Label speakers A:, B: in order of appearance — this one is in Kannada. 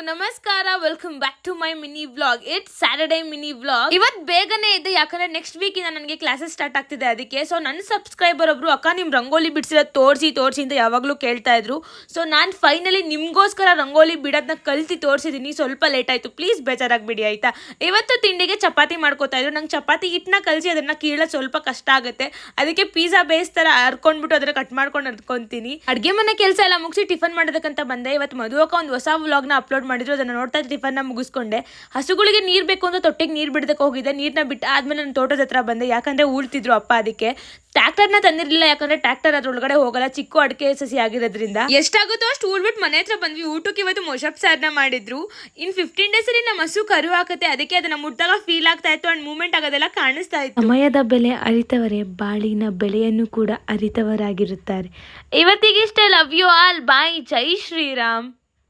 A: ಎಲ್ರಿಗೂ ನಮಸ್ಕಾರ. Welcome back to my mini vlog. It's Saturday mini vlog. ಇವತ್ತು ಬೇಗನೆ ಇದೆ, ಯಾಕಂದ್ರೆ ನೆಕ್ಸ್ಟ್ ವೀಕ್ ಇಂದ ನನಗೆ ಕ್ಲಾಸಸ್ ಸ್ಟಾರ್ಟ್ ಆಗ್ತಿದೆ. ಅದಕ್ಕೆ ಸೊ ನನ್ನ ಸಬ್ಸ್ಕ್ರೈಬರ್ ಒಬ್ರು ಅಕ್ಕ ನಿಮ್ ರಂಗೋಲಿ ಬಿಡಿಸಿರೋ ತೋರಿಸಿ ಅಂತ ಯಾವಾಗಲೂ ಕೇಳ್ತಾ ಇದ್ರು. ಸೊ ನಾನು ಫೈನಲಿ ನಿಮ್ಗೋಸ್ಕರ ರಂಗೋಲಿ ಬಿಡೋದನ್ನ ಕಲ್ತಿ ತೋರಿಸಿದ್ದೀನಿ. ಸ್ವಲ್ಪ ಲೇಟ್ ಆಯ್ತು, ಪ್ಲೀಸ್ ಬೇಜಾರಾಗ್ಬಿಡಿ ಆಯ್ತಾ. ಇವತ್ತು ತಿಂಡಿಗೆ ಚಪಾತಿ ಮಾಡ್ಕೋತಾ ಇದ್ರು. ನಂಗೆ ಚಪಾತಿ ಹಿಟ್ಟನ್ನ ಕಲಸಿ ಅದನ್ನ ಕೀಳೋದು ಸ್ವಲ್ಪ ಕಷ್ಟ ಆಗುತ್ತೆ. ಅದಕ್ಕೆ ಪಿಜ್ಜಾ ಬೇಸ್ ತರ ಹರ್ಕೊಂಡ್ಬಿಟ್ಟು ಅದನ್ನ ಕಟ್ ಮಾಡ್ಕೊಂಡು ಹರ್ಕೊಂತೀನಿ. ಅಡ್ಗೆ ಮನೆ ಕೆಲಸ ಎಲ್ಲ ಮುಗಿಸಿ ಟಿಫನ್ ಮಾಡೋದಕ್ಕಂತ ಬಂದೆ. ಇವತ್ತು ಮದುವಕ್ಕ ಒಂದು ಹೊಸ ವ್ಲಾಗ್ನ ಅಪ್ಲೋಡ್ ಮಾಡಿದ್ರು. ಅದನ್ನ ನೋಡ್ತಾ ಟಿಫನ್ನ ಮುಗಿಸ್ಕೊಂಡೆ. ಹಸುಗಳಿಗೆ ನೀರು ಬೇಕು ಅಂತ ತೊಟ್ಟಿಗೆ ನೀರು ಬಿಡೋದಕ್ಕೆ ಹೋಗಿದ್ದೆ. ನೀರನ್ನ ಬಿಟ್ಟು ಆದ್ಮೇಲೆ ನಾನು ತೋಟದ ಹತ್ರ ಬಂದೆ, ಯಾಕಂದ್ರೆ ಉಳ್ತಿದ್ರು ಅಪ್ಪ. ಅದಕ್ಕೆ ಟ್ರ್ಯಾಕ್ಟರ್ನ ತಂದಿರಲಿಲ್ಲ, ಯಾಕಂದ್ರೆ ಟ್ರ್ಯಾಕ್ಟರ್ ಅದ್ರೊಳಗಡೆ ಹೋಗಲ್ಲ, ಚಿಕ್ಕ ಅಡಿಕೆ ಸಸಿ ಆಗಿರೋದ್ರಿಂದ. ಎಷ್ಟಾಗುತ್ತೋ ಅಷ್ಟು ಉಳ್ಬಿಟ್ಟು ಮನೆ ಹತ್ರ ಬಂದ್ವಿ. ಊಟಕ್ಕೆ ಇವತ್ತು ಮೊಷಪ್ ಸಾರನ್ನ ಮಾಡಿದ್ರು. ಇನ್ 15 ಡೇಸ್ ಅಲ್ಲಿ ನಮ್ಮ ಹಸು ಕರು ಹಾಕತ್ತೆ. ಅದಕ್ಕೆ ಅದನ್ನ ಮುಟ್ಟಾಗ ಫೀಲ್ ಆಗ್ತಾ ಇತ್ತು ಅಂಡ್ ಮೂವ್ಮೆಂಟ್ ಆಗೋದೆಲ್ಲ ಕಾಣಿಸ್ತಾ ಇತ್ತು. ಸಮಯದ ಬೆಲೆ ಅರಿತವರೇ ಬಾಳಿನ ಬೆಲೆಯನ್ನು ಕೂಡ ಅರಿತವರಾಗಿರುತ್ತಾರೆ. ಇವತ್ತಿಗಿಷ್ಟೇ. Love you all. ಬಾಯ್. ಜೈ ಶ್ರೀರಾಮ್.